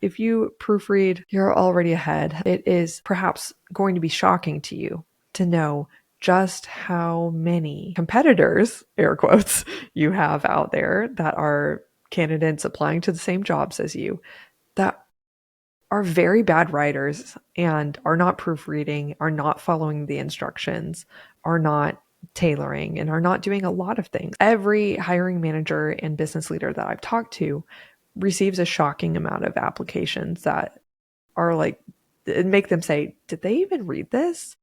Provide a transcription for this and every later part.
if you proofread, you're already ahead. It is perhaps going to be shocking to you to know just how many competitors, air quotes, you have out there that are candidates applying to the same jobs as you that are very bad writers and are not proofreading, are not following the instructions, are not tailoring, and are not doing a lot of things. Every hiring manager and business leader that I've talked to receives a shocking amount of applications that are like, make them say, did they even read this?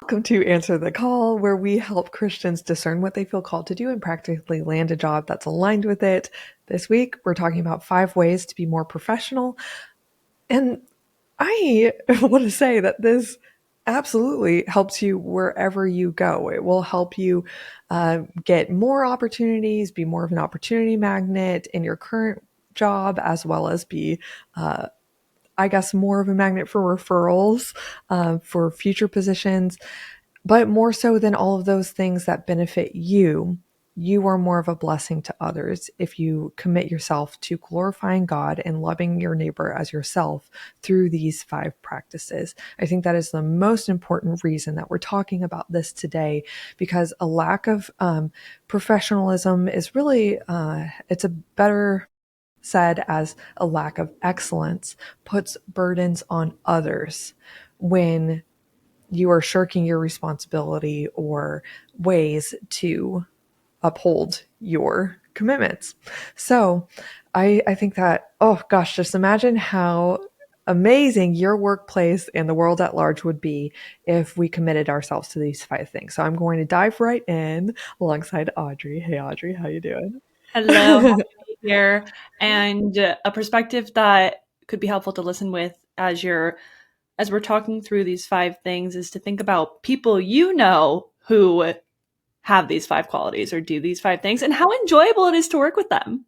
Welcome to Answer the Call, where we help Christians discern what they feel called to do and practically land a job that's aligned with it. This week, we're talking about 5 ways to be more professional. And I want to say that this absolutely helps you wherever you go. It will help you get more opportunities, be more of an opportunity magnet in your current job, as well as be I guess more of a magnet for referrals for future positions, but more so than all of those things that benefit you. You are more of a blessing to others if you commit yourself to glorifying God and loving your neighbor as yourself through these 5 practices. I think that is the most important reason that we're talking about this today, because a lack of professionalism is really, it's a better said as a lack of excellence, puts burdens on others when you are shirking your responsibility or ways to uphold your commitments. So I think that, oh gosh, just imagine how amazing your workplace and the world at large would be if we committed ourselves to these 5 things. So I'm going to dive right in alongside Audrey. Hey Audrey, how you doing? Hello, happy to be here. And a perspective that could be helpful to listen with as we're talking through these 5 things is to think about people you know who have these 5 qualities or do these 5 things and how enjoyable it is to work with them.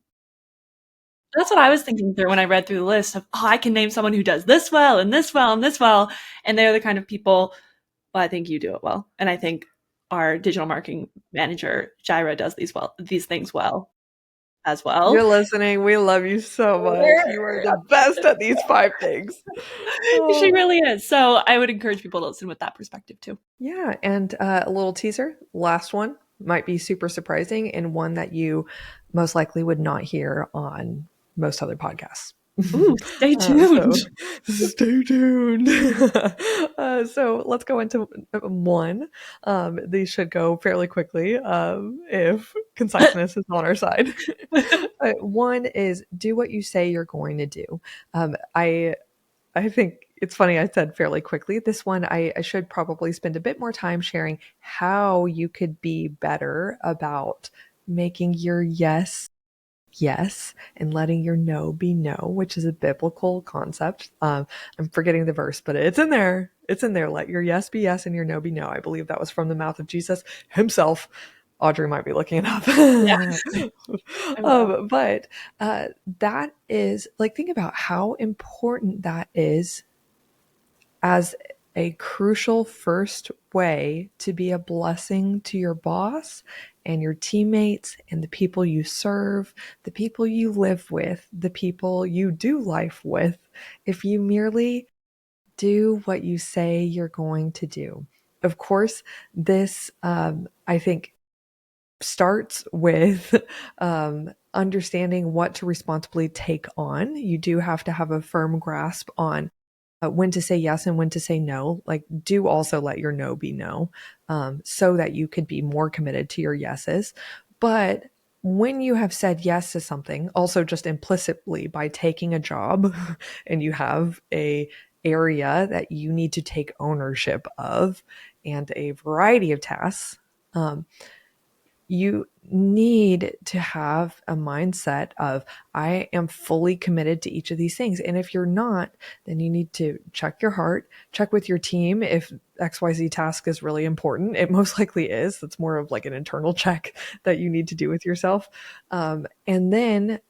That's what I was thinking through when I read through the list of, I can name someone who does this well and this well and this well. And they're the kind of people, well, I think you do it well. And I think our digital marketing manager, Jaira, does these things well as well. You're listening. We love you so much. You are the best at these 5 things. She really is. So I would encourage people to listen with that perspective too. Yeah. And a little teaser. Last one might be super surprising and one that you most likely would not hear on most other podcasts. Ooh, stay tuned. Stay tuned. So let's go into 1. These should go fairly quickly if conciseness is on our side. 1 is do what you say you're going to do. I think it's funny I said fairly quickly. This one, I should probably spend a bit more time sharing how you could be better about making your yes and letting your no be no, which is a biblical concept. I'm forgetting the verse, but it's in there. It's in there. Let your yes be yes and your no be no. I believe that was from the mouth of Jesus himself. Audrey might be looking it up. Yeah. But that is like, think about how important that is as a crucial first way to be a blessing to your boss and your teammates and the people you serve, the people you live with, the people you do life with, if you merely do what you say you're going to do. Of course, this, I think, starts with understanding what to responsibly take on. You do have to have a firm grasp on when to say yes and when to say no. Like, do also let your no be no, so that you could be more committed to your yeses. But when you have said yes to something, also just implicitly by taking a job and you have a area that you need to take ownership of and a variety of tasks, you need to have a mindset of, I am fully committed to each of these things. And if you're not, then you need to check your heart, check with your team. If XYZ task is really important, it most likely is. That's more of like an internal check that you need to do with yourself. And then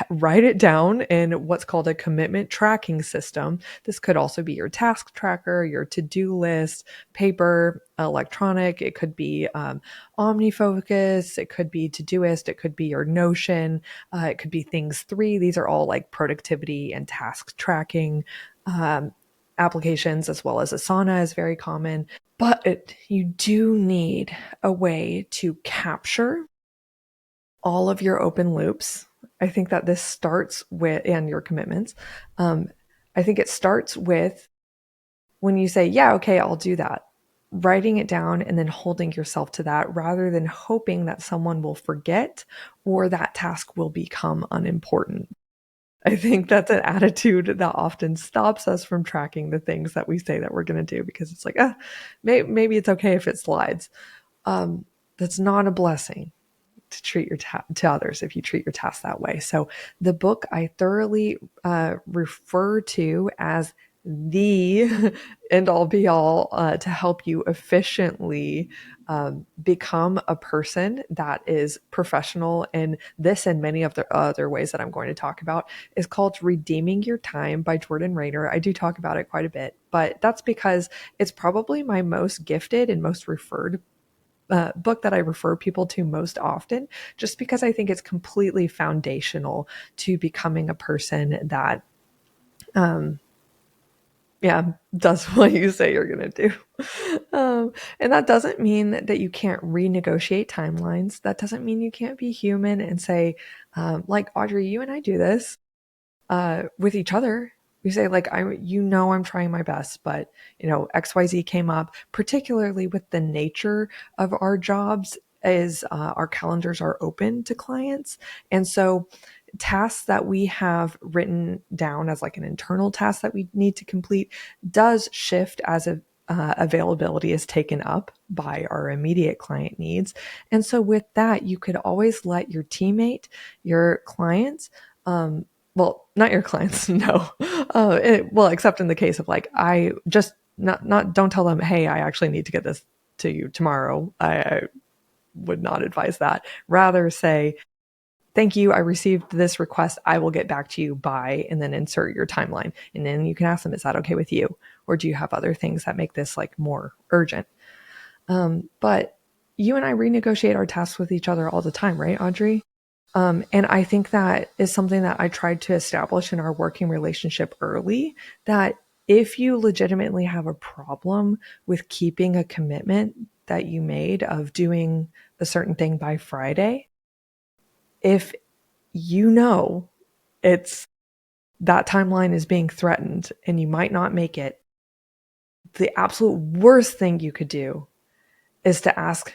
write it down in what's called a commitment tracking system. This could also be your task tracker, your to-do list, paper, electronic. It could be OmniFocus. It could be Todoist. It could be your Notion. It could be Things 3. These are all like productivity and task tracking applications, as well as Asana is very common. But you do need a way to capture all of your open loops. I think that this starts with, and your commitments. I think it starts with when you say, yeah, okay, I'll do that, writing it down and then holding yourself to that rather than hoping that someone will forget or that task will become unimportant. I think that's an attitude that often stops us from tracking the things that we say that we're going to do because it's like, maybe it's okay if it slides. That's not a blessing to treat your to others if you treat your tasks that way. So the book I thoroughly refer to as the end all be all to help you efficiently become a person that is professional in this and many of the other ways that I'm going to talk about is called Redeeming Your Time by Jordan Raynor. I do talk about it quite a bit, but that's because it's probably my most gifted and most referred book that I refer people to most often, just because I think it's completely foundational to becoming a person that, does what you say you're going to do. And that doesn't mean that you can't renegotiate timelines. That doesn't mean you can't be human and say, like Audrey, you and I do this with each other. We say like, I'm trying my best, but XYZ came up, particularly with the nature of our jobs is our calendars are open to clients. And so tasks that we have written down as like an internal task that we need to complete does shift as availability is taken up by our immediate client needs. And so with that, you could always let your teammate, your clients, well, not your clients, no. Except in the case of like, I just don't tell them, hey, I actually need to get this to you tomorrow. I would not advise that. Rather say, thank you, I received this request. I will get back to you by, and then insert your timeline. And then you can ask them, is that okay with you? Or do you have other things that make this like more urgent? But you and I renegotiate our tasks with each other all the time, right, Audrey? And I think that is something that I tried to establish in our working relationship early, that if you legitimately have a problem with keeping a commitment that you made of doing a certain thing by Friday, if it's that timeline is being threatened and you might not make it, the absolute worst thing you could do is to ask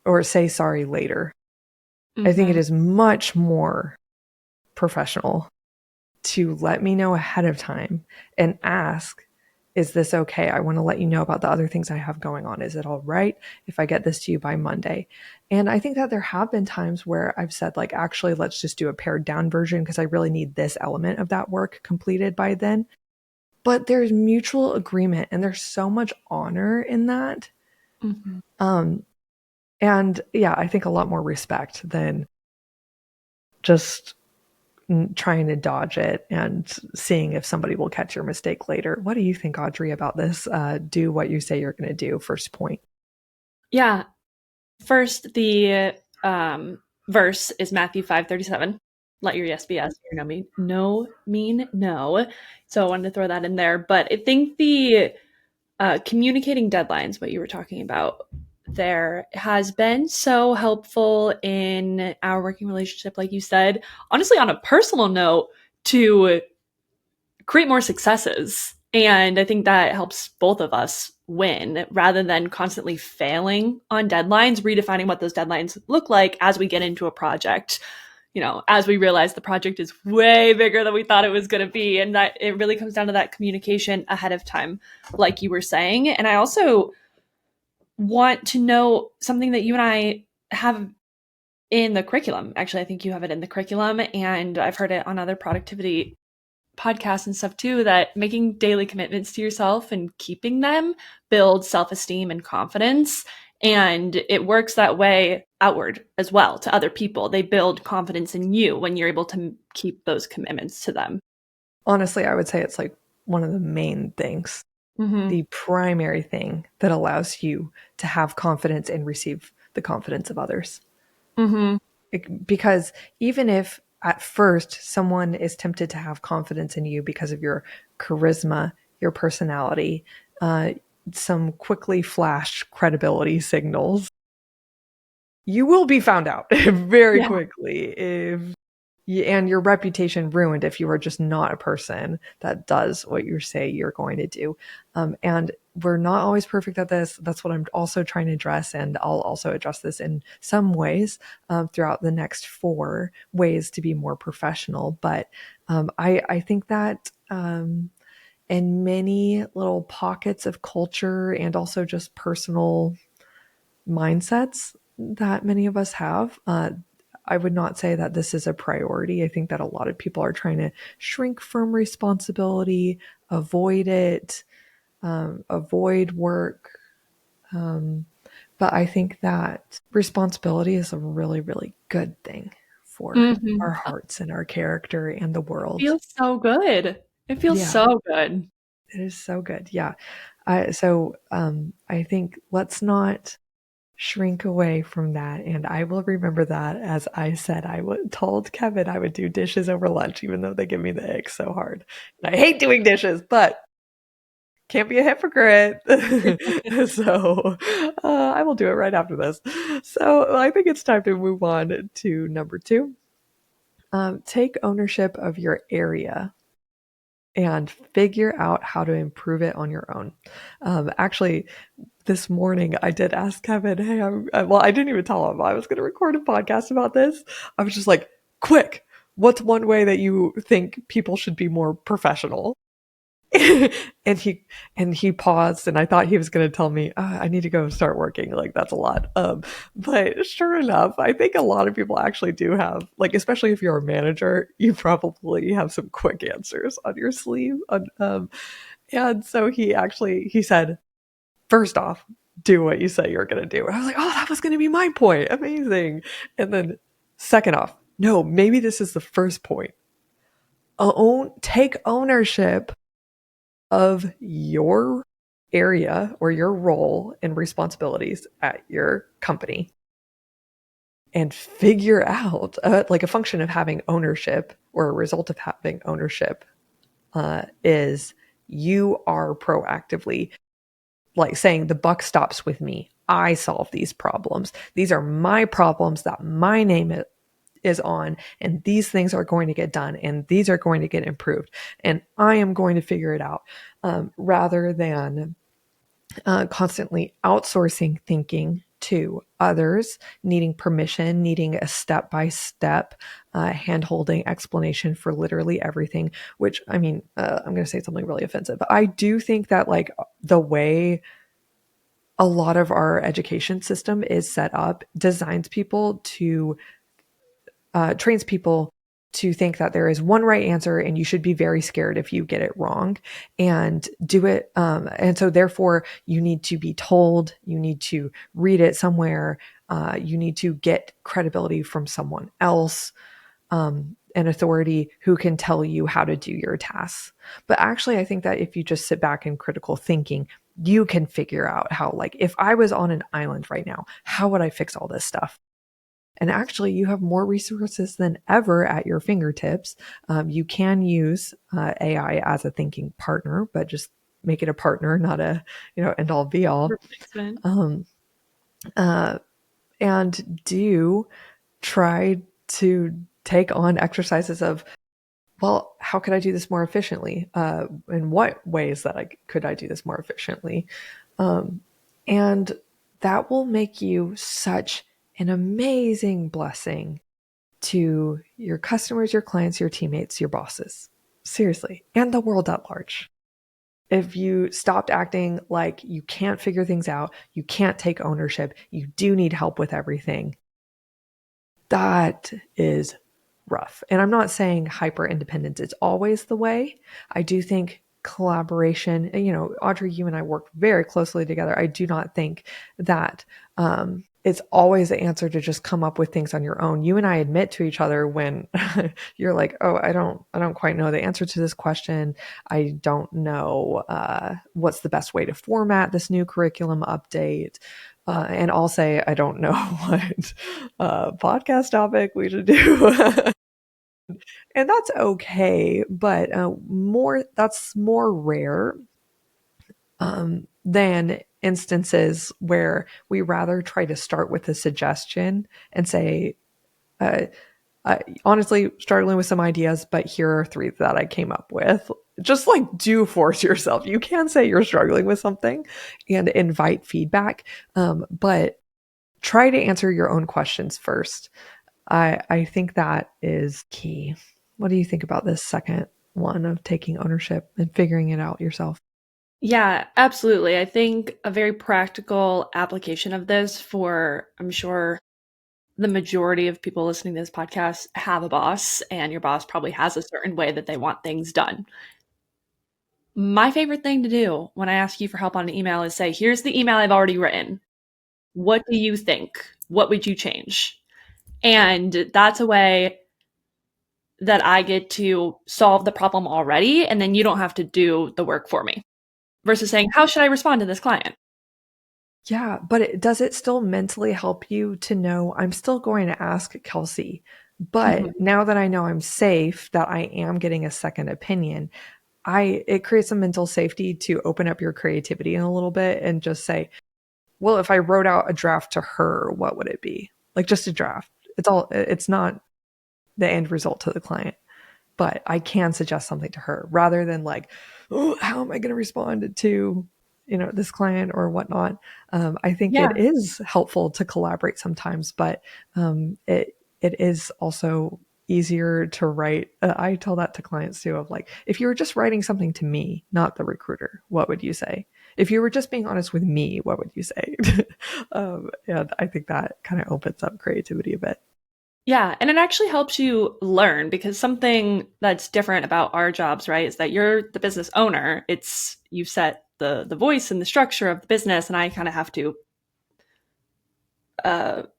or say sorry later. I think it is much more professional to let me know ahead of time and ask, is this okay? I want to let you know about the other things I have going on. Is it all right if I get this to you by Monday? And I think that there have been times where I've said like, actually, let's just do a pared down version because I really need this element of that work completed by then. But there's mutual agreement and there's so much honor in that. And yeah, I think a lot more respect than just trying to dodge it and seeing if somebody will catch your mistake later. What do you think, Audrey, about this? Do what you say you're going to do, first point. Yeah. First, the verse is Matthew 5:37. Let your yes be yes, your no mean no. So I wanted to throw that in there. But I think the communicating deadlines, what you were talking about there, has been so helpful in our working relationship, like you said. Honestly, on a personal note, to create more successes. And I think that helps both of us win rather than constantly failing on deadlines, redefining what those deadlines look like as we get into a project. As we realize the project is way bigger than we thought it was going to be. And that it really comes down to that communication ahead of time, like you were saying. And I also want to know something that you and I have in the curriculum. Actually, I think you have it in the curriculum, and I've heard it on other productivity podcasts and stuff too, that making daily commitments to yourself and keeping them builds self-esteem and confidence. And it works that way outward as well to other people. They build confidence in you when you're able to keep those commitments to them. Honestly, I would say it's like one of the main things, the primary thing that allows you to have confidence and receive the confidence of others. Because even if at first someone is tempted to have confidence in you because of your charisma, your personality, some quickly flash credibility signals, you will be found out very quickly and your reputation ruined if you are just not a person that does what you say you're going to do. And we're not always perfect at this. That's what I'm also trying to address. And I'll also address this in some ways throughout the next 4 ways to be more professional. But I think that in many little pockets of culture and also just personal mindsets that many of us have, I would not say that this is a priority. I think that a lot of people are trying to shrink from responsibility, avoid it, avoid work. But I think that responsibility is a really, really good thing for our hearts and our character and the It world. feels so good. It feels Yeah, so good. it is so good. Yeah. I think let's not shrink away from that. And I will remember that. As I said, told Kevin I would do dishes over lunch, even though they give me the ick so hard. And I hate doing dishes, but can't be a hypocrite. So I will do it right after this. So I think it's time to move on to number 2. Take ownership of your area and figure out how to improve it on your own. Actually, this morning I did ask Kevin, hey, I didn't even tell him I was going to record a podcast about this. I was just like, quick, what's one way that you think people should be more professional? and he paused, and I thought he was going to tell me, I need to go start working. Like, that's a lot. But sure enough, I think a lot of people actually do have, like, especially if you're a manager, you probably have some quick answers on your sleeve. And so he said, first off, do what you say you're going to do. And I was like, oh, that was going to be my point. Amazing. And then second off, no, maybe this is the first point. Take ownership of your area or your role and responsibilities at your company and figure out, like, a function of having ownership or a result of having ownership is you are proactively, like, saying the buck stops with me. I solve these problems. These are my problems that my name is on, and these things are going to get done, and these are going to get improved, and I am going to figure it out, rather than constantly outsourcing thinking to others, needing permission, needing a step-by-step hand-holding explanation for literally everything, which, I mean, I'm going to say something really offensive, but I do think that, like, the way a lot of our education system is set up designs people to trains people to think that there is one right answer and you should be very scared if you get it wrong and do it. And so therefore you need to be told, you need to read it somewhere, you need to get credibility from someone else, an authority who can tell you how to do your tasks. But actually, I think that if you just sit back in critical thinking, you can figure out how, like, if I was on an island right now, how would I fix all this stuff? And actually, you have more resources than ever at your fingertips. You can use AI as a thinking partner, but just make it a partner, not a, end all be all. And do try to take on exercises of, well, how could I do this more efficiently? In what ways could I do this more efficiently? And that will make you such an amazing blessing to your customers, your clients, your teammates, your bosses. Seriously, and the world at large. If you stopped acting like you can't figure things out, you can't take ownership, you do need help with everything, that is rough. And I'm not saying hyper independence is always the way. I do think collaboration, and Audrey, you and I work very closely together. I do not think that it's always the answer to just come up with things on your own. You and I admit to each other when you're like, oh, I don't quite know the answer to this question. I don't know what's the best way to format this new curriculum update. And I'll say, I don't know what podcast topic we should do. And that's okay, but that's more rare than instances where we rather try to start with a suggestion and say, uh, honestly, struggling with some ideas, but here are three that I came up with. Just like do force yourself. You can say you're struggling with something and invite feedback, but try to answer your own questions first. I think that is key. What do you think about this second one of taking ownership and figuring it out yourself? Yeah, absolutely. I think a very practical application of this for, I'm sure, the majority of people listening to this podcast have a boss, and your boss probably has a certain way that they want things done. My favorite thing to do when I ask you for help on an email is say, here's the email I've already written. What do you think? What would you change? And that's a way that I get to solve the problem already, and then you don't have to do the work for me. Versus saying, how should I respond to this client? Yeah, but does it still mentally help you to know I'm still going to ask Kelsey, but Mhm. now that I know I'm safe, that I am getting a second opinion, it creates a mental safety to open up your creativity in a little bit and just say, well, if I wrote out a draft to her, what would it be? Like just a draft. It's not the end result to the client, but I can suggest something to her rather than like, oh, how am I going to respond to, this client or whatnot. I think Yeah. it is helpful to collaborate sometimes, but it is also easier to write. I tell that to clients too of like, if you were just writing something to me, not the recruiter, what would you say? If you were just being honest with me, what would you say? And I think that kind of opens up creativity a bit. Yeah, and it actually helps you learn because something that's different about our jobs, right, is that you're the business owner. It's you set the voice and the structure of the business, and I kind of have to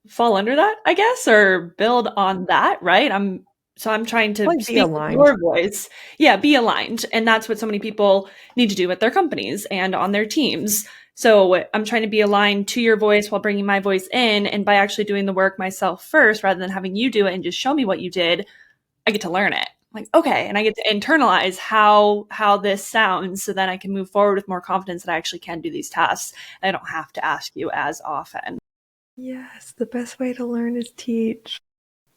fall under that, I guess, or build on that, right? I'm trying to Like be speak with aligned. your voice. Yeah, be aligned. And that's what so many people need to do with their companies and on their teams. So I'm trying to be aligned to your voice while bringing my voice in. And by actually doing the work myself first, rather than having you do it and just show me what you did, I get to learn it. Like, okay, and I get to internalize how this sounds so then I can move forward with more confidence that I actually can do these tasks. And I don't have to ask you as often. Yes, the best way to learn is teach.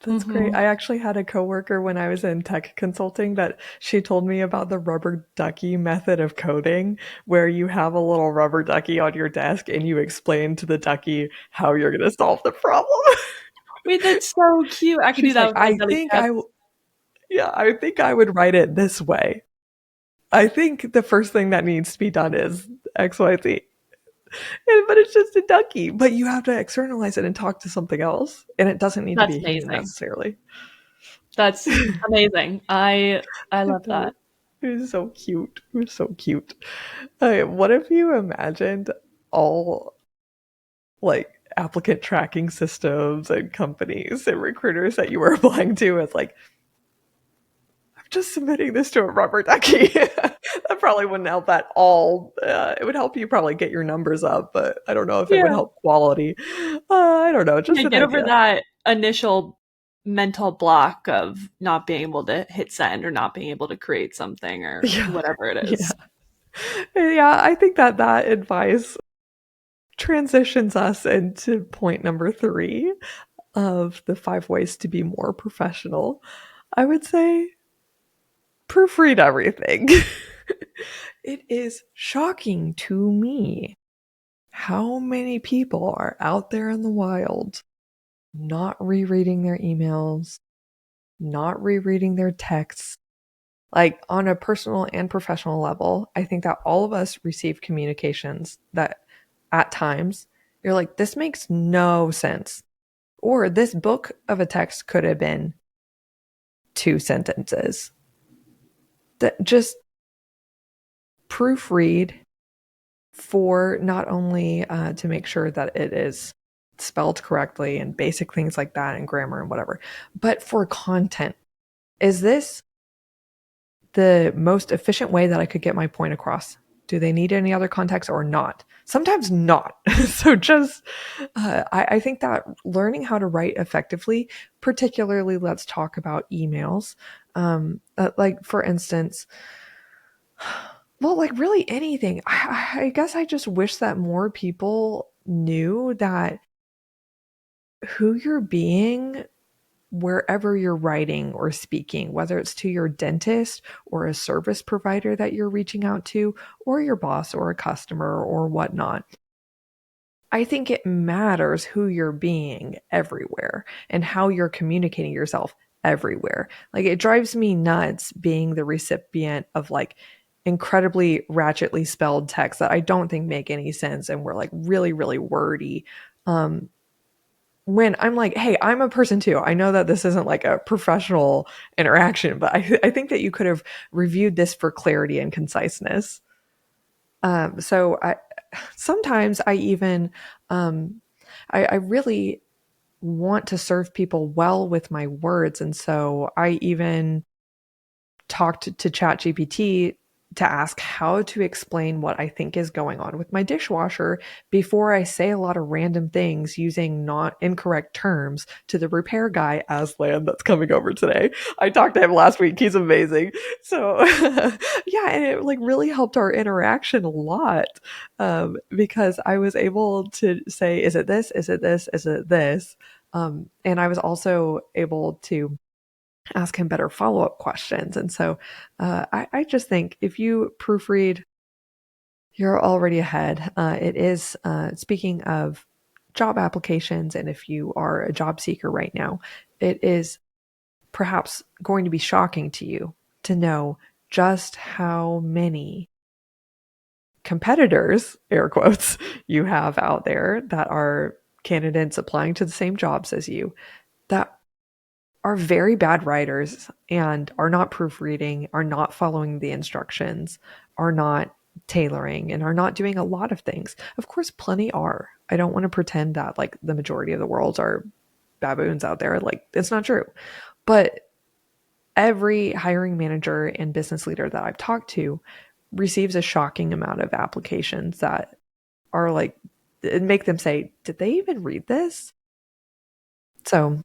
That's great. Mm-hmm. I actually had a coworker when I was in tech consulting that she told me about the rubber ducky method of coding, where you have a little rubber ducky on your desk and you explain to the ducky how you're going to solve the problem. Wait, that's so cute. I could do She's that like, with my jelly cats. yeah, I think I would write it this way. I think the first thing that needs to be done is XYZ. But it's just a ducky. But you have to externalize it and talk to something else. And it doesn't need to That's be a human amazing. necessarily. That's amazing. I love It that. was so cute. It was so cute. What if you imagined all like applicant tracking systems and companies and recruiters that you were applying to as like, I'm just submitting this to a rubber ducky. That probably wouldn't help at all. It would help you probably get your numbers up, but I don't know if it would Yeah. help quality. I don't know. Yeah, Just an get over idea. that initial mental block of not being able to hit send or not being able to create something or Yeah. whatever it Yeah. is. Yeah. I think that advice transitions us into point number three of the 5 ways to be more professional. I would say proofread everything. It is shocking to me how many people are out there in the wild not rereading their emails, not rereading their texts. Like on a personal and professional level, I think that all of us receive communications that at times you're like, this makes no sense. Or this book of a text could have been 2 sentences. That just proofread for not only to make sure that it is spelled correctly and basic things like that and grammar and whatever. But for content, is this the most efficient way that I could get my point across? Do they need any other context or not? Sometimes not. So just, I think that learning how to write effectively, particularly let's talk about emails. Like for instance, well, like really anything. I guess I just wish that more people knew that who you're being wherever you're writing or speaking, whether it's to your dentist or a service provider that you're reaching out to, or your boss or a customer or whatnot. I think it matters who you're being everywhere and how you're communicating yourself everywhere. Like it drives me nuts being the recipient of like incredibly ratchetly spelled texts that I don't think make any sense and were like really, really wordy. When I'm like, hey, I'm a person too. I know that this isn't like a professional interaction, but I think that you could have reviewed this for clarity and conciseness. So sometimes I even, I really want to serve people well with my words. And so I even talked to ChatGPT to ask how to explain what I think is going on with my dishwasher before I say a lot of random things using not incorrect terms to the repair guy, Aslan, that's coming over today. I talked to him last week. He's amazing. So yeah, and it like really helped our interaction a lot, because I was able to say, is it this? Is it this? Is it this? And I was also able to ask him better follow-up questions. And so I just think if you proofread, you're already ahead. It is, speaking of job applications, and if you are a job seeker right now, it is perhaps going to be shocking to you to know just how many competitors, air quotes, you have out there that are candidates applying to the same jobs as you that are very bad writers and are not proofreading, are not following the instructions, are not tailoring, and are not doing a lot of things. Of course, plenty are. I don't want to pretend that like the majority of the world are baboons out there. Like, it's not true. But every hiring manager and business leader that I've talked to receives a shocking amount of applications that are like, make them say, did they even read this? So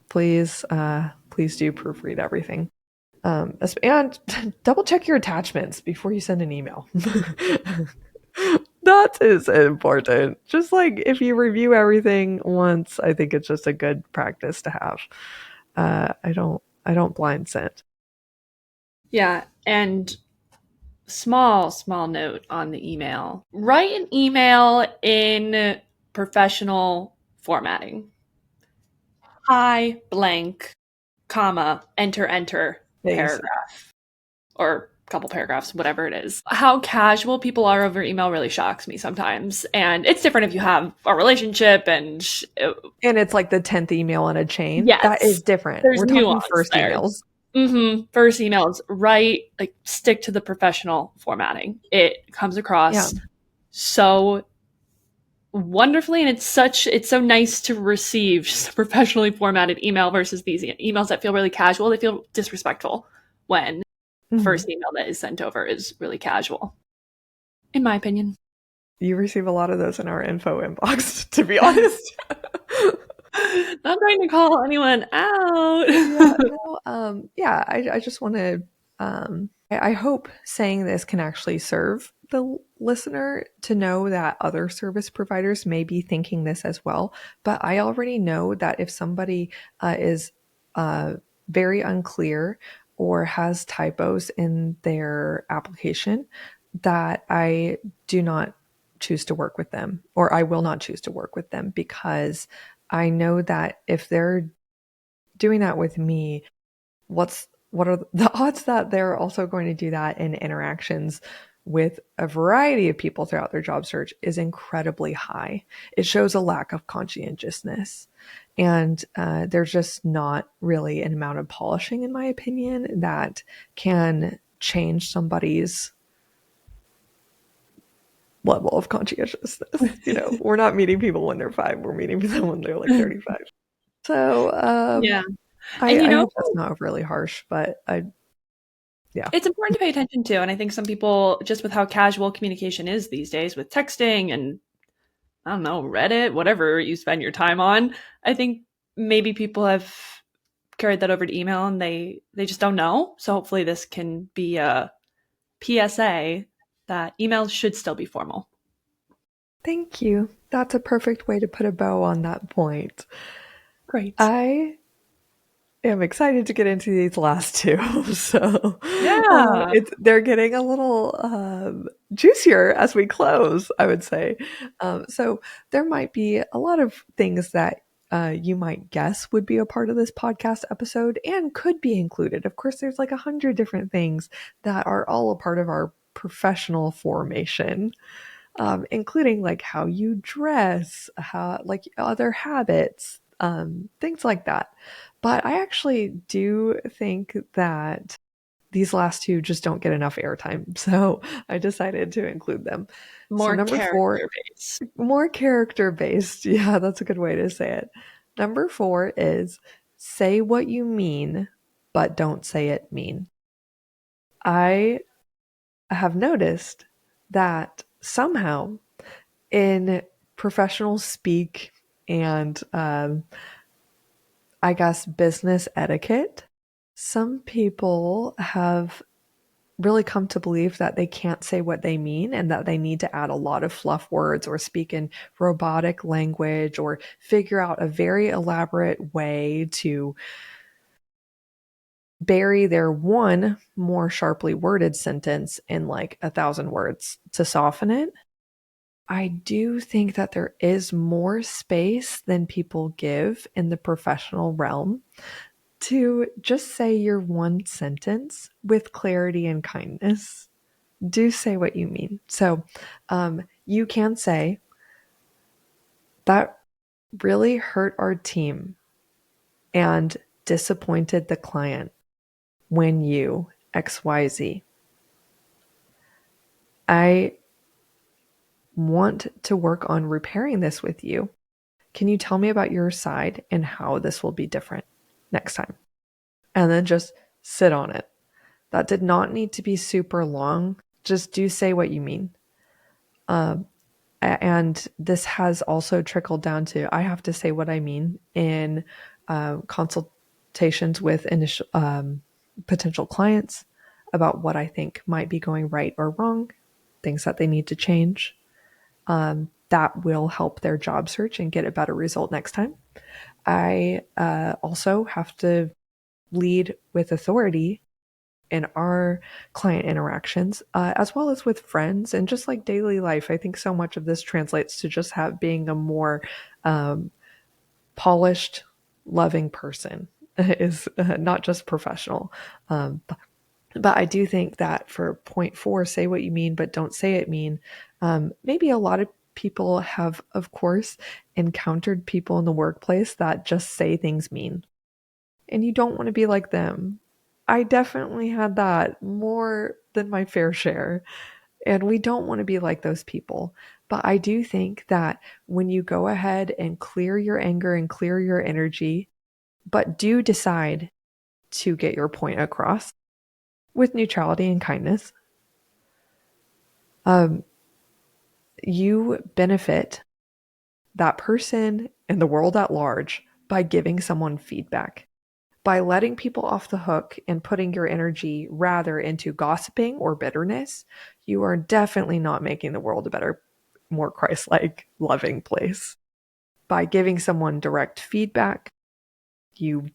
please do proofread everything. And double check your attachments before you send an email. That is important. Just like if you review everything once, I think it's just a good practice to have. I don't blind send. Yeah, and small note on the email. Write an email in professional formatting. Hi, blank, comma, enter, Thanks. paragraph, or couple paragraphs, whatever it is. How casual people are over email really shocks me sometimes. And it's different if you have a relationship and And it's like the 10th email in a chain. That yes, is different. there's We're talking nuance first there. emails. First emails, right? Like stick to the professional formatting. It comes Yeah. across so wonderfully, and it's so nice to receive just a professionally formatted email versus these emails that feel really casual. They feel disrespectful when the Mhm. first email that is sent over is really casual, in my opinion. You receive a lot of those in our info inbox, to be honest. Not trying to call anyone out. Yeah, no, yeah, I just want to, I hope saying this can actually serve the listener to know that other service providers may be thinking this as well. But I already know that if somebody is uh, very unclear or has typos in their application, that I do not choose to work with them, or I will not choose to work with them, because I know that if they're doing that with me, what are the odds that they're also going to do that in interactions with a variety of people throughout their job search is incredibly high. It shows a lack of conscientiousness. And there's just not really an amount of polishing, in my opinion, that can change somebody's level of conscientiousness. We're not meeting people when they're 5. We're meeting them when they're like 35. So Yeah. And I hope that's not really harsh, but yeah. it's important to pay attention to. And I think some people, just with how casual communication is these days with texting and, I don't know, Reddit, whatever you spend your time on, I think maybe people have carried that over to email and they just don't know. So hopefully this can be a PSA that emails should still be formal. Thank you. That's a perfect way to put a bow on that point. Great. I am excited to get into these last two. So Yeah. they're getting a little juicier as we close, I would say. So there might be a lot of things that you might guess would be a part of this podcast episode and could be included. Of course, there's like 100 different things that are all a part of our professional formation. Including like how you dress, how like other habits, things like that. But I actually do think that these last two just don't get enough airtime. So I decided to include them. So More number 4, character based. more character based. Yeah, that's a good way to say it. Number 4 is say what you mean, but don't say it mean. I have noticed that somehow in professional speak and I guess business etiquette, some people have really come to believe that they can't say what they mean and that they need to add a lot of fluff words or speak in robotic language or figure out a very elaborate way to bury their one more sharply worded sentence in like 1,000 words to soften it. I do think that there is more space than people give in the professional realm to just say your one sentence with clarity and kindness. Do say what you mean. So you can say, that really hurt our team and disappointed the client when you XYZ. I want to work on repairing this with you. Can you tell me about your side and how this will be different next time? And then just sit on it. That did not need to be super long. Just do say what you mean. And this has also trickled down to I have to say what I mean in consultations with initial potential clients about what I think might be going right or wrong, things that they need to change. That will help their job search and get a better result next time. I also have to lead with authority in our client interactions, as well as with friends and just like daily life. I think so much of this translates to just being a more polished, loving person is not just professional. But I do think that for point 4, say what you mean, but don't say it mean. Maybe a lot of people have, of course, encountered people in the workplace that just say things mean. And you don't want to be like them. I definitely had that more than my fair share. And we don't want to be like those people. But I do think that when you go ahead and clear your anger and clear your energy, but do decide to get your point across with neutrality and kindness, you benefit that person and the world at large by giving someone feedback. By letting people off the hook and putting your energy rather into gossiping or bitterness, you are definitely not making the world a better, more Christ-like, loving place. By giving someone direct feedback, you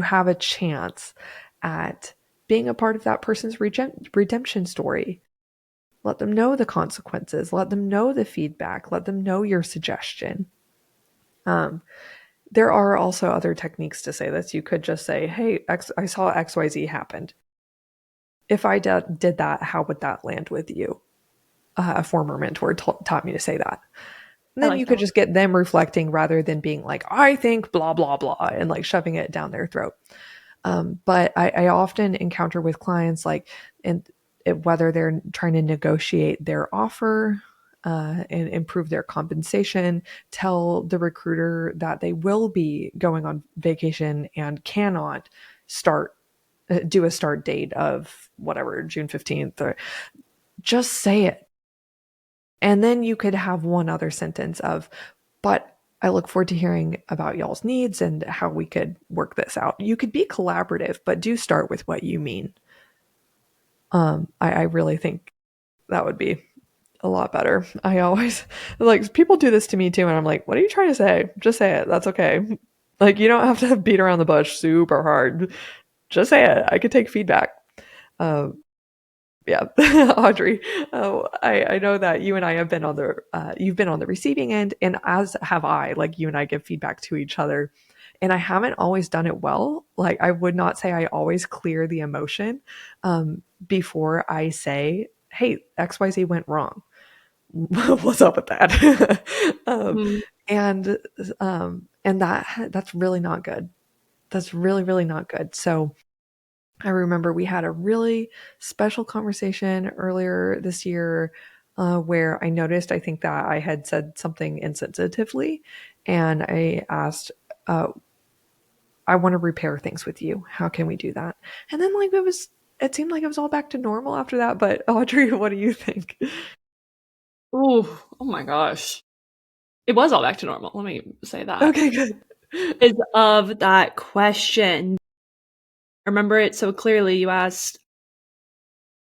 have a chance at being a part of that person's redemption story. Let them know the consequences. Let them know the feedback. Let them know your suggestion. There are also other techniques to say this. You could just say, hey, I saw XYZ happened. If I did that, how would that land with you? A former mentor taught me to say that. And then like you that could just get them reflecting rather than being like, I think blah, blah, blah, and like shoving it down their throat. But I often encounter with clients, like, whether they're trying to negotiate their offer and improve their compensation, tell the recruiter that they will be going on vacation and cannot do a start date of whatever, June 15th, or just say it. And then you could have one other sentence of, but I look forward to hearing about y'all's needs and how we could work this out. You could be collaborative, but do start with what you mean. I really think that would be a lot better. I always like people do this to me too, and I'm like, what are you trying to say? Just say it. That's okay. Like you don't have to beat around the bush super hard. Just say it. I could take feedback. Yeah, Audrey. I know that you and I have been on the you've been on the receiving end, and as have I. Like you and I give feedback to each other, and I haven't always done it well. Like I would not say I always clear the emotion before I say, "Hey, X Y Z went wrong. What's up with that?" Mm-hmm. And that's really not good. That's really really not good. So I remember we had a really special conversation earlier this year where I noticed, I think that I had said something insensitively, and I asked, I want to repair things with you. How can we do that? And then, like, it seemed like it was all back to normal after that. But, Audrey, what do you think? Oh my gosh. It was all back to normal. Let me say that. Okay, good. Is of that question. I remember it so clearly. You asked,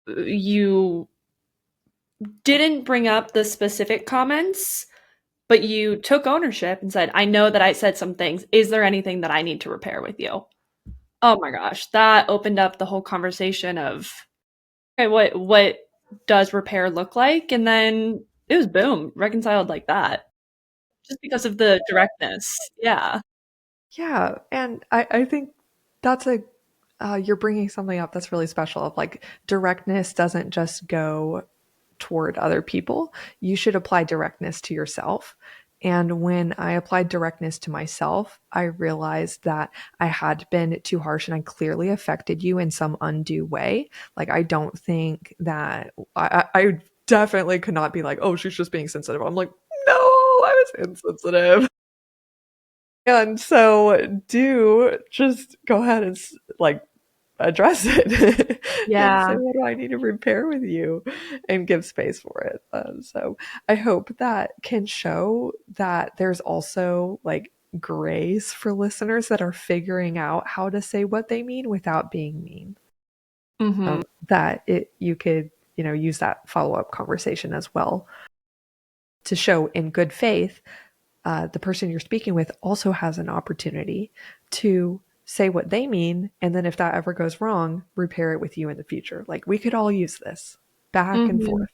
you didn't bring up the specific comments, but you took ownership and said, I know that I said some things. Is there anything that I need to repair with you? Oh my gosh. That opened up the whole conversation of, okay, what does repair look like? And then it was boom, reconciled like that. Just because of the directness. Yeah. Yeah, and I think that's you're bringing something up that's really special. Of like directness doesn't just go toward other people. You should apply directness to yourself. And when I applied directness to myself, I realized that I had been too harsh and I clearly affected you in some undue way. Like, I don't think that I definitely could not be like, oh, she's just being sensitive. I'm like, no, I was insensitive. And so do just go ahead and like address it and say, Yeah. what do I need to repair with you, and give space for it. So I hope that can show that there's also like grace for listeners that are figuring out how to say what they mean without being mean. Mm-hmm. That you could, use that follow-up conversation as well to show in good faith the person you're speaking with also has an opportunity to say what they mean. And then if that ever goes wrong, repair it with you in the future. Like we could all use this back and Mm-hmm. forth.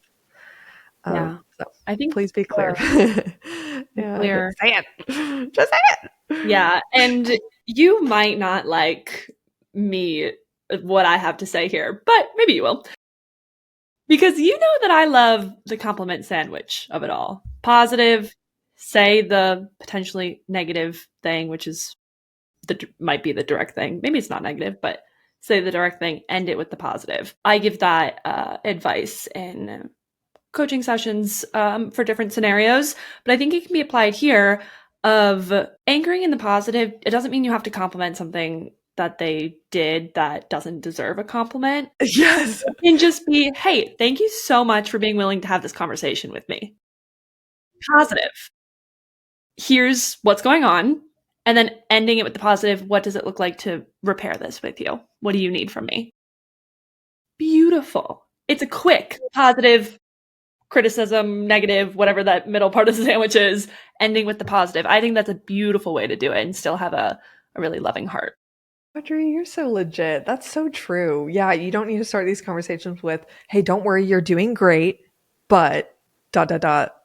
Yeah. So I think please be clear. And clear. say it. Just say it. Yeah. And you might not like me, what I have to say here, but maybe you will. Because you know that I love the compliment sandwich of it all. Positive, say the potentially negative thing, which is might be the direct thing. Maybe it's not negative, but say the direct thing, end it with the positive. I give that advice in coaching sessions for different scenarios, but I think it can be applied here of anchoring in the positive. It doesn't mean you have to compliment something that they did that doesn't deserve a compliment. Yes. It can just be, hey, thank you so much for being willing to have this conversation with me. Positive. Here's what's going on. And then ending it with the positive. What does it look like to repair this with you? What do you need from me? Beautiful. It's a quick, positive, criticism, negative, whatever that middle part of the sandwich is, ending with the positive. I think that's a beautiful way to do it and still have a really loving heart. Audrey, you're so legit. That's so true. Yeah, you don't need to start these conversations with, hey, don't worry, you're doing great, but dot dot dot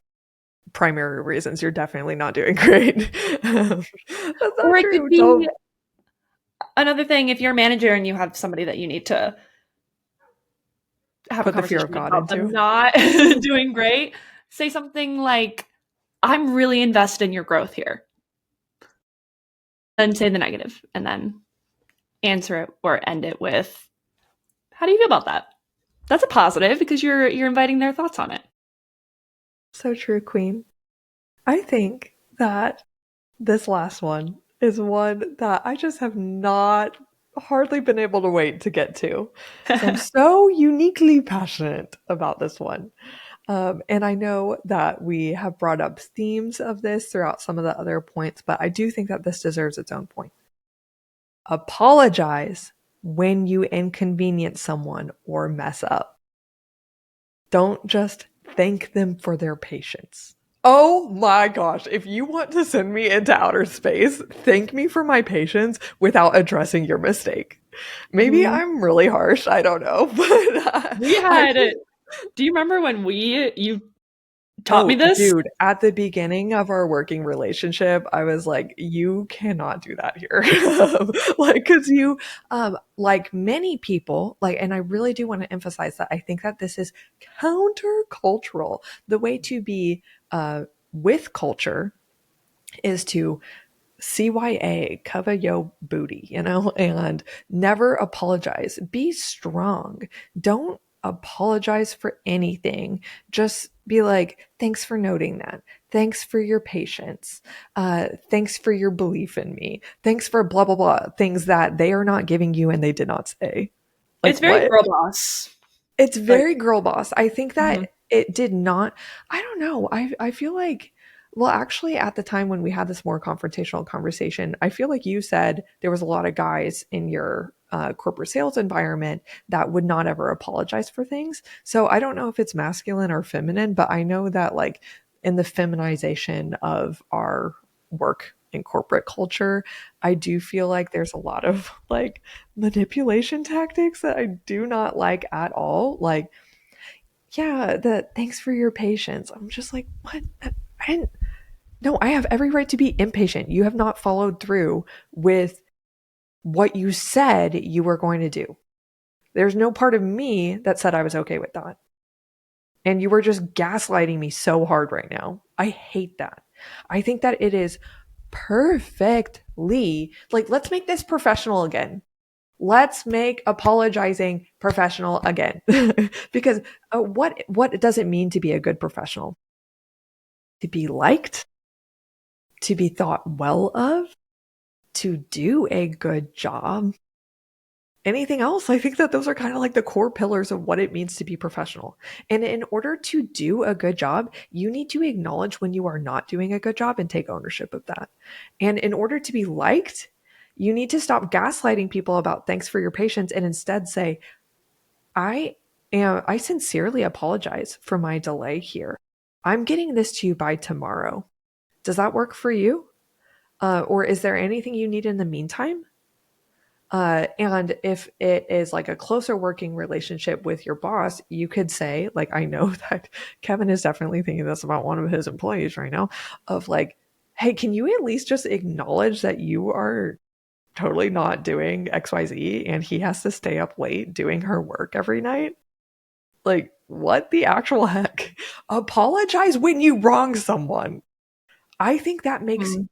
primary reasons you're definitely not doing great. That's Or not it could true. be Don't another thing if you're a manager and you have somebody that you need to have a put the fear of conversation God about them into. not doing great, say something like, I'm really invested in your growth here. Then say the negative and then answer it or end it with, how do you feel about that? That's a positive because you're inviting their thoughts on it. So true, Queen. I think that this last one is one that I just have not hardly been able to wait to get to because I'm so uniquely passionate about this one. And I know that we have brought up themes of this throughout some of the other points, but I do think that this deserves its own point. Apologize when you inconvenience someone or mess up. Don't just thank them for their patience. Oh my gosh, if you want to send me into outer space, thank me for my patience without addressing your mistake. Maybe Mhm. I'm really harsh, I don't know, but We I had just do you remember when you taught me oh, this? dude, at the beginning of our working relationship, I was like, you cannot do that here. Like, cause you, like many people, like, and I really do want to emphasize that I think that this is countercultural. The way to be, with culture is to CYA, cover your booty, and never apologize. Be strong. Don't apologize for anything. Just be like, thanks for noting that. Thanks for your patience. Thanks for your belief in me. Thanks for blah, blah, blah. Things that they are not giving you and they did not say. Like, It's very what? girl boss. It's Like, very girl boss. I think mhm. that it did not. I don't know. I feel like, well, actually, at the time when we had this more confrontational conversation, I feel like you said there was a lot of guys in your corporate sales environment that would not ever apologize for things. So I don't know if it's masculine or feminine, but I know that like in the feminization of our work in corporate culture, I do feel like there's a lot of like manipulation tactics that I do not like at all. Like, yeah, the thanks for your patience. I'm just like, what? I didn't. No, I have every right to be impatient. You have not followed through with what you said you were going to do. There's no part of me that said I was okay with that. And you were just gaslighting me so hard right now. I hate that. I think that it is perfectly like, let's make this professional again. Let's make apologizing professional again. Because what does it mean to be a good professional? To be liked, to be thought well of, to do a good job. Anything else? I think that those are kind of like the core pillars of what it means to be professional. And in order to do a good job, you need to acknowledge when you are not doing a good job and take ownership of that. And in order to be liked, you need to stop gaslighting people about thanks for your patience and instead say, I sincerely apologize for my delay here. I'm getting this to you by tomorrow. Does that work for you? Or is there anything you need in the meantime? And if it is like a closer working relationship with your boss, you could say, like, I know that Kevin is definitely thinking this about one of his employees right now, of like, hey, can you at least just acknowledge that you are totally not doing XYZ and he has to stay up late doing her work every night? Like, what the actual heck? Apologize when you wrong someone. I think that makes Mhm.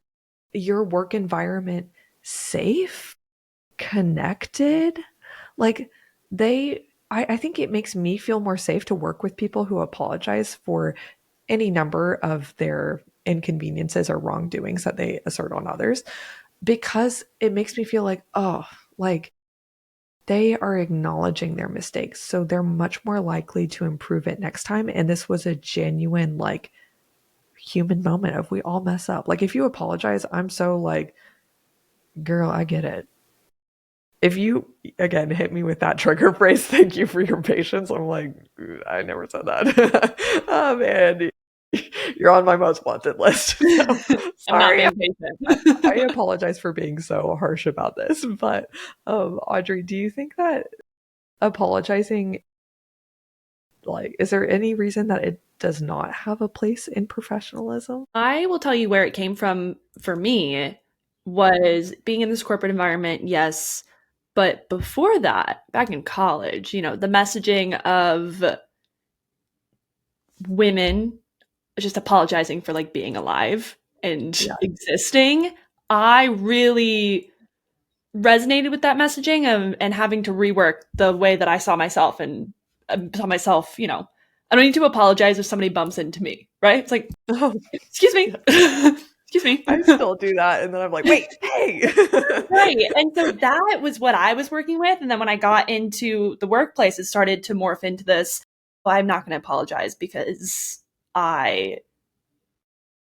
your work environment safe, connected. Like, I think it makes me feel more safe to work with people who apologize for any number of their inconveniences or wrongdoings that they assert on others because it makes me feel like, oh, like they are acknowledging their mistakes. So they're much more likely to improve it next time. And this was a genuine, like, human moment of we all mess up. Like, if you apologize, I'm so like, girl, I get it. If you, again, hit me with that trigger phrase, thank you for your patience, I'm like, I never said that. Oh, man, you're on my most wanted list. So I'm not sorry. being I patient. apologize for being so harsh about this. But Audrey, do you think that apologizing, like, is there any reason that it does not have a place in professionalism? I will tell you where it came from for me was being in this corporate environment, yes. But before that, back in college, the messaging of women just apologizing for like being alive and Yeah. existing, I really resonated with that messaging and having to rework the way that I saw myself and saw myself, I don't need to apologize if somebody bumps into me. right? It's like, Oh, excuse me. Excuse me. I still do that. And then I'm like, wait, hey. Right. And so that was what I was working with. And then when I got into the workplace, it started to morph into this, well, I'm not going to apologize because I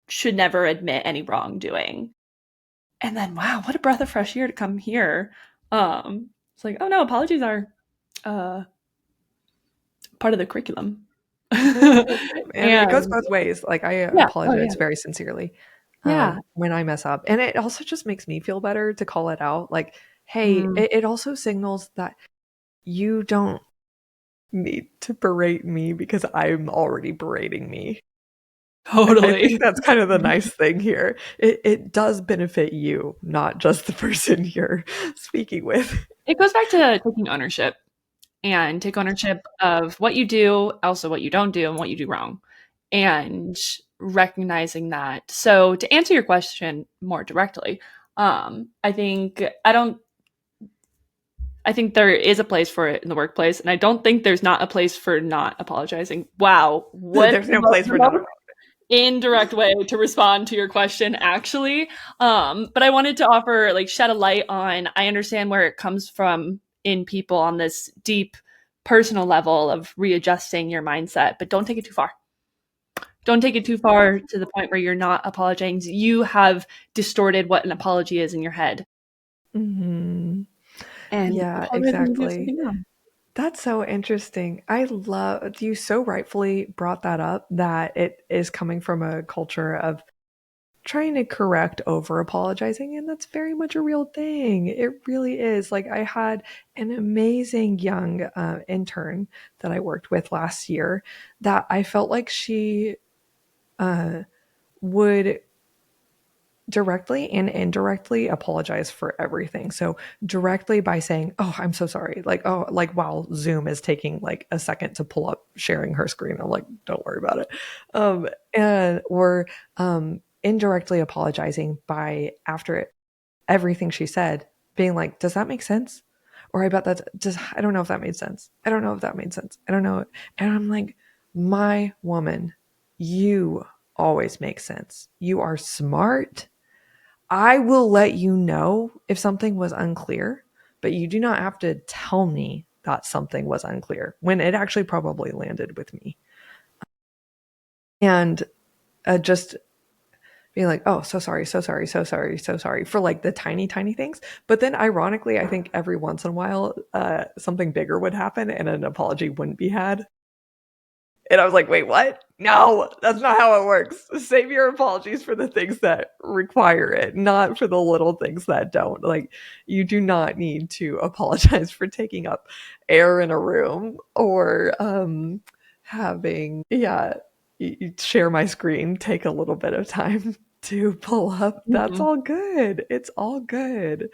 should never admit any wrongdoing. And then, wow, what a breath of fresh air to come here. It's like, oh no, apologies are uh, part of the curriculum. And it goes And both ways. Like, I yeah, oh apologize yeah, very sincerely yeah. when I mess up. And it also just makes me feel better to call it out. Like, hey, Mm, it also signals that you don't need to berate me because I'm already berating me. I think totally. that's kind of the nice thing here. It does benefit you, not just the person you're speaking with. It goes back to taking ownership and take ownership of what you do, also what you don't do, and what you do wrong, and recognizing that. So, to answer your question more directly, I think I don't. I think there is a place for it in the workplace, and I don't think there's not a place for not apologizing. Wow, what There's no place the for not. most indirect way to respond to your question, actually. But I wanted to offer, like, shed a light on. I understand where it comes from in people on this deep personal level of readjusting your mindset, but don't take it too far. Don't take it too far to the point where you're not apologizing. You have distorted what an apology is in your head. Mhm. And Yeah, apologizing to do exactly. something wrong. That's so interesting. I love you so rightfully brought that up that it is coming from a culture of trying to correct over apologizing, and that's very much a real thing. It really is. Like, I had an amazing young intern that I worked with last year that I felt like she uh, would directly and indirectly apologize for everything. So directly by saying, "Oh, I'm so sorry." Like, oh, like while Zoom is taking like a second to pull up sharing her screen. I'm like, "Don't worry about it." And or indirectly apologizing by after everything she said being like, "Does that make sense?" Or I bet that's just I don't know if that made sense. I don't know if that made sense. I don't know. And I'm like, "My woman, you always make sense. You are smart. I will let you know if something was unclear, but you do not have to tell me that something was unclear when it actually probably landed with me." And just being like, "Oh, so sorry, so sorry, so sorry, so sorry," for like the tiny, tiny things. But then ironically, I think every once in a while, something bigger would happen and an apology wouldn't be had. And I was like, wait, what? No, that's not how it works. Save your apologies for the things that require it, not for the little things that don't. Like, you do not need to apologize for taking up air in a room or having, yeah, you share my screen, take a little bit of time to pull up. That's Mhm. all good. It's all good.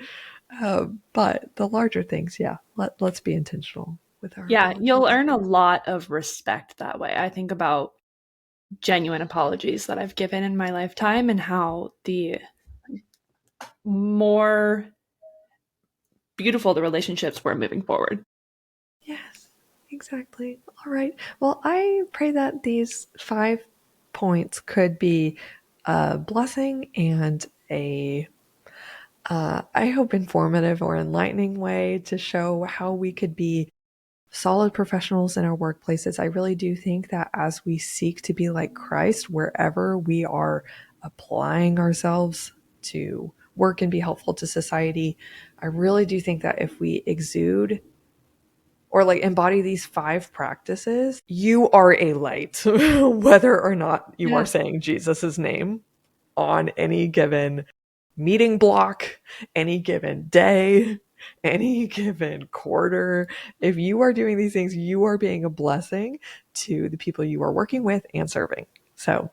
But the larger things, yeah, let's be intentional with our Yeah, you'll apologies. earn a lot of respect that way. I think about genuine apologies that I've given in my lifetime and how the more beautiful the relationships were moving forward. Yes, exactly. All right. Well, I pray that these 5 points could be a blessing and I hope, informative or enlightening way to show how we could be solid professionals in our workplaces. I really do think that as we seek to be like Christ, wherever we are applying ourselves to work and be helpful to society, I really do think that if we exude or like embody these 5 practices, you are a light, whether or not you are Yeah. saying Jesus's name on any given meeting block, any given day, any given quarter. If you are doing these things, you are being a blessing to the people you are working with and serving. So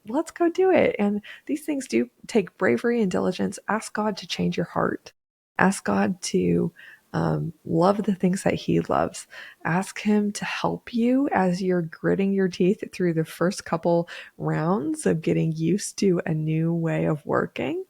let's go do it. And these things do take bravery and diligence. Ask God to change your heart. Ask God to love the things that He loves. Ask Him to help you as you're gritting your teeth through the first couple rounds of getting used to a new way of working,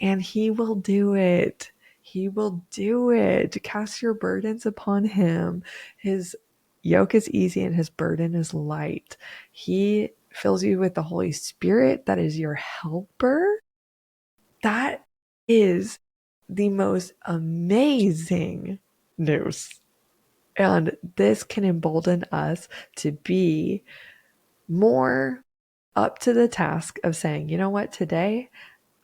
and He will do it. He will do it. Cast your burdens upon Him. His yoke is easy and His burden is light. He fills you with the Holy Spirit, that is your helper, that is the most amazing news. And this can embolden us to be more up to the task of saying, you know what, today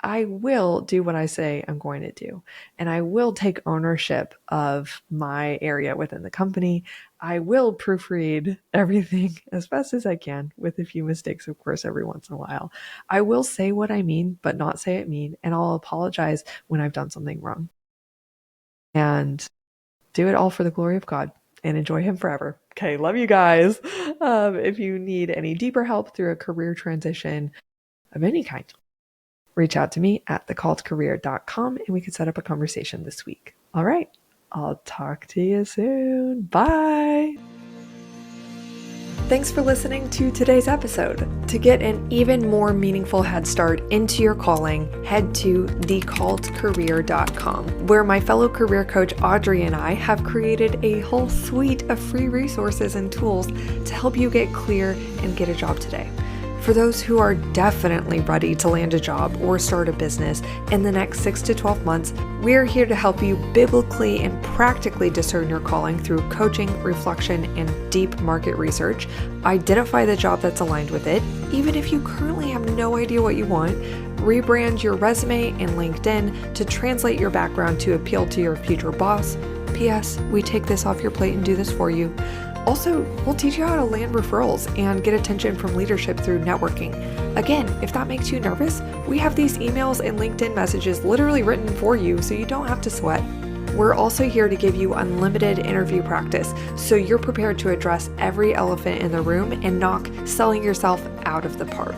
I will do what I say I'm going to do. And I will take ownership of my area within the company. I will proofread everything as best as I can, with a few mistakes, of course, every once in a while. I will say what I mean, but not say it mean. And I'll apologize when I've done something wrong. And do it all for the glory of God and enjoy Him forever. Okay, love you guys. If you need any deeper help through a career transition of any kind, reach out to me at thecalledcareer.com and we can set up a conversation this week. All right, I'll talk to you soon. Bye. Thanks for listening to today's episode. To get an even more meaningful head start into your calling, head to thecalledcareer.com, where my fellow career coach Audrey and I have created a whole suite of free resources and tools to help you get clear and get a job today. For those who are definitely ready to land a job or start a business in the next 6 to 12 months, we're here to help you biblically and practically discern your calling through coaching, reflection, and deep market research. Identify the job that's aligned with it, even if you currently have no idea what you want. Rebrand your resume and LinkedIn to translate your background to appeal to your future boss. P.S. We take this off your plate and do this for you. Also, we'll teach you how to land referrals and get attention from leadership through networking. Again, if that makes you nervous, we have these emails and LinkedIn messages literally written for you so you don't have to sweat. We're also here to give you unlimited interview practice so you're prepared to address every elephant in the room and knock selling yourself out of the park.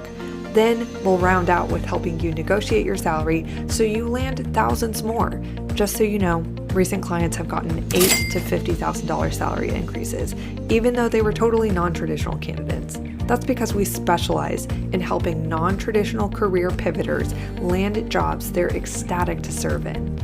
Then we'll round out with helping you negotiate your salary so you land thousands more. Just so you know, recent clients have gotten $8,000 to $50,000 salary increases, even though they were totally non-traditional candidates. That's because we specialize in helping non-traditional career pivoters land jobs they're ecstatic to serve in.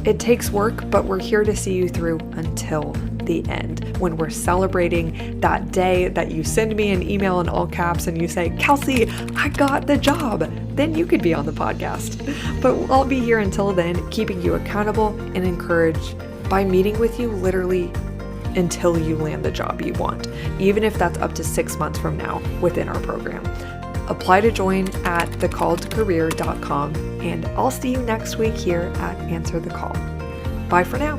It takes work, but we're here to see you through until the end, when we're celebrating that day that you send me an email in all caps and you say, Kelsey, I got the job. Then you could be on the podcast. But I'll be here until then, keeping you accountable and encouraged by meeting with you literally until you land the job you want, even if that's up to 6 months from now within our program. Apply to join at thecalledcareer.com, and I'll see you next week here at Answer the Call. Bye for now.